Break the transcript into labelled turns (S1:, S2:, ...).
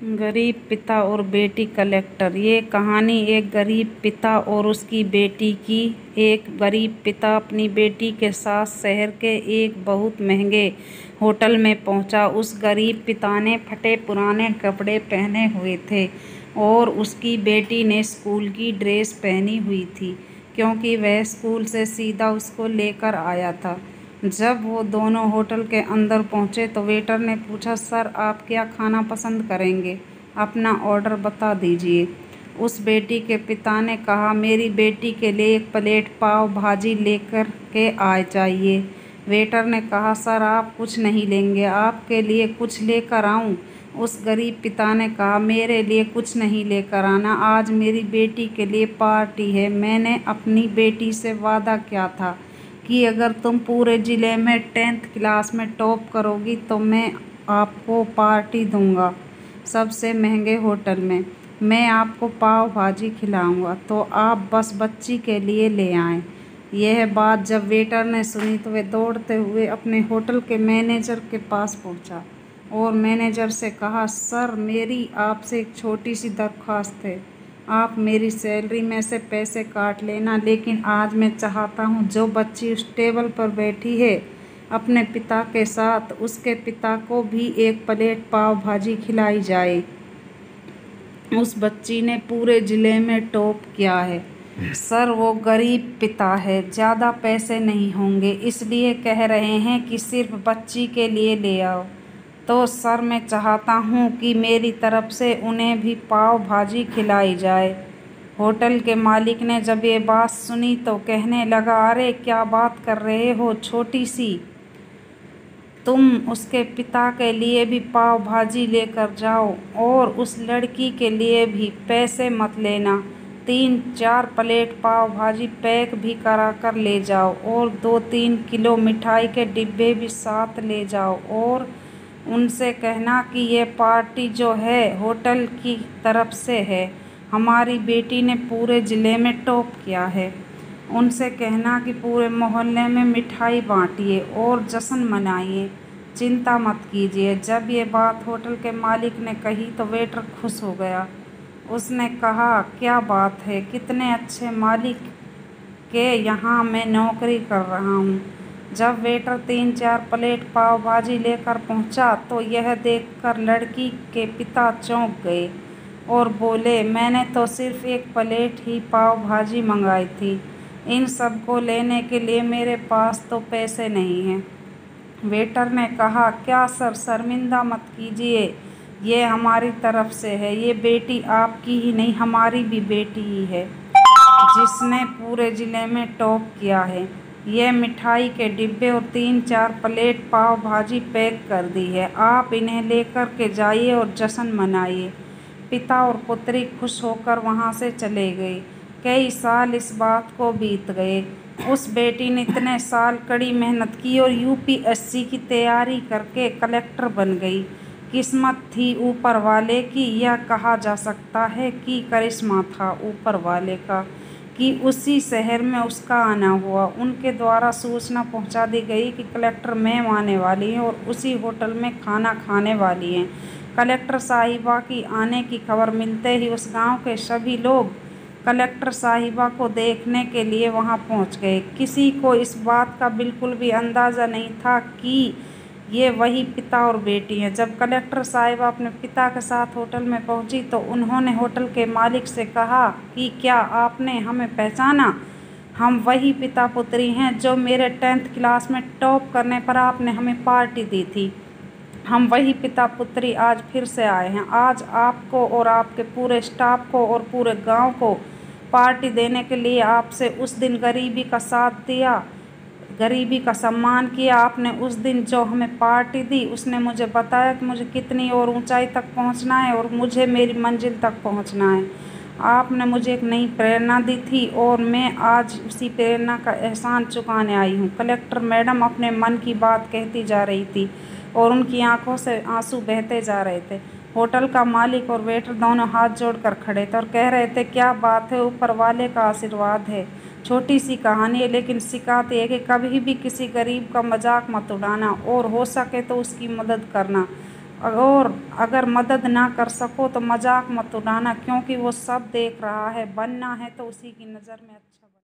S1: गरीब पिता और बेटी कलेक्टर। ये कहानी एक गरीब पिता और उसकी बेटी की। एक गरीब पिता अपनी बेटी के साथ शहर के एक बहुत महंगे होटल में पहुंचा। उस गरीब पिता ने फटे पुराने कपड़े पहने हुए थे और उसकी बेटी ने स्कूल की ड्रेस पहनी हुई थी, क्योंकि वह स्कूल से सीधा उसको लेकर आया था। जब वो दोनों होटल के अंदर पहुंचे तो वेटर ने पूछा, सर आप क्या खाना पसंद करेंगे? अपना ऑर्डर बता दीजिए। उस बेटी के पिता ने कहा, मेरी बेटी के लिए एक प्लेट पाव भाजी लेकर के आ जाइए। वेटर ने कहा, सर आप कुछ नहीं लेंगे, आपके लिए कुछ लेकर आऊं? उस गरीब पिता ने कहा, मेरे लिए कुछ नहीं लेकर आना, आज मेरी बेटी के लिए पार्टी है। मैंने अपनी बेटी से वादा किया था कि अगर तुम पूरे ज़िले में 10th क्लास में टॉप करोगी तो मैं आपको पार्टी दूंगा, सबसे महंगे होटल में। मैं आपको पाव भाजी खिलाऊंगा, तो आप बस बच्ची के लिए ले आएं। यह बात जब वेटर ने सुनी तो वह दौड़ते हुए अपने होटल के मैनेजर के पास पहुंचा और मैनेजर से कहा, सर मेरी आपसे एक छोटी सी दरख्वास्त है। आप मेरी सैलरी में से पैसे काट लेना, लेकिन आज मैं चाहता हूँ जो बच्ची उस टेबल पर बैठी है अपने पिता के साथ, उसके पिता को भी एक प्लेट पाव भाजी खिलाई जाए। उस बच्ची ने पूरे ज़िले में टॉप किया है। सर वो गरीब पिता है, ज़्यादा पैसे नहीं होंगे, इसलिए कह रहे हैं कि सिर्फ बच्ची के लिए ले आओ। तो सर मैं चाहता हूँ कि मेरी तरफ से उन्हें भी पाव भाजी खिलाई जाए। होटल के मालिक ने जब ये बात सुनी तो कहने लगा, अरे क्या बात कर रहे हो छोटी सी, तुम उसके पिता के लिए भी पाव भाजी लेकर जाओ और उस लड़की के लिए भी। पैसे मत लेना, 3-4 प्लेट पाव भाजी पैक भी करा कर ले जाओ और 2-3 किलो मिठाई के डिब्बे भी साथ ले जाओ और उनसे कहना कि ये पार्टी जो है होटल की तरफ से है, हमारी बेटी ने पूरे ज़िले में टॉप किया है। उनसे कहना कि पूरे मोहल्ले में मिठाई बांटिए और जश्न मनाइए, चिंता मत कीजिए। जब ये बात होटल के मालिक ने कही तो वेटर खुश हो गया। उसने कहा, क्या बात है, कितने अच्छे मालिक के यहाँ मैं नौकरी कर रहा हूँ। जब वेटर 3-4 प्लेट पाव भाजी लेकर पहुँचा तो यह देखकर लड़की के पिता चौंक गए और बोले, मैंने तो सिर्फ एक प्लेट ही पाव भाजी मंगाई थी, इन सब को लेने के लिए मेरे पास तो पैसे नहीं हैं। वेटर ने कहा, क्या सर शर्मिंदा मत कीजिए, ये हमारी तरफ से है, ये बेटी आपकी ही नहीं हमारी भी बेटी ही है जिसने पूरे ज़िले में टॉप किया है। यह मिठाई के डिब्बे और 3-4 प्लेट पाव भाजी पैक कर दी है, आप इन्हें लेकर के जाइए और जश्न मनाइए। पिता और पुत्री खुश होकर वहाँ से चले गए। कई साल इस बात को बीत गए। उस बेटी ने इतने साल कड़ी मेहनत की और यूपीएससी की तैयारी करके कलेक्टर बन गई। किस्मत थी ऊपर वाले की, यह कहा जा सकता है कि करिश्मा था ऊपर वाले का कि उसी शहर में उसका आना हुआ। उनके द्वारा सूचना पहुंचा दी गई कि कलेक्टर मैम आने वाली हैं और उसी होटल में खाना खाने वाली हैं। कलेक्टर साहिबा की आने की खबर मिलते ही उस गांव के सभी लोग कलेक्टर साहिबा को देखने के लिए वहां पहुंच गए। किसी को इस बात का बिल्कुल भी अंदाज़ा नहीं था कि ये वही पिता और बेटी हैं। जब कलेक्टर साहिबा अपने पिता के साथ होटल में पहुंची तो उन्होंने होटल के मालिक से कहा कि क्या आपने हमें पहचाना? हम वही पिता पुत्री हैं जो मेरे 10th क्लास में टॉप करने पर आपने हमें पार्टी दी थी। हम वही पिता पुत्री आज फिर से आए हैं। आज आपको और आपके पूरे स्टाफ को और पूरे गांव को पार्टी देने के लिए आपसे उस दिन गरीबी का साथ दिया, गरीबी का सम्मान किया। आपने उस दिन जो हमें पार्टी दी उसने मुझे बताया कि मुझे कितनी और ऊंचाई तक पहुंचना है और मुझे मेरी मंजिल तक पहुंचना है। आपने मुझे एक नई प्रेरणा दी थी और मैं आज उसी प्रेरणा का एहसान चुकाने आई हूँ। कलेक्टर मैडम अपने मन की बात कहती जा रही थी और उनकी आंखों से आंसू बहते जा रहे थे। होटल का मालिक और वेटर दोनों हाथ जोड़कर खड़े थे और कह रहे थे, क्या बात है, ऊपर वाले का आशीर्वाद है। छोटी सी कहानी है, लेकिन सिखाती है कि कभी भी किसी गरीब का मजाक मत उड़ाना और हो सके तो उसकी मदद करना। और अगर मदद ना कर सको तो मजाक मत उड़ाना, क्योंकि वो सब देख रहा है। बनना है तो उसी की नज़र में अच्छा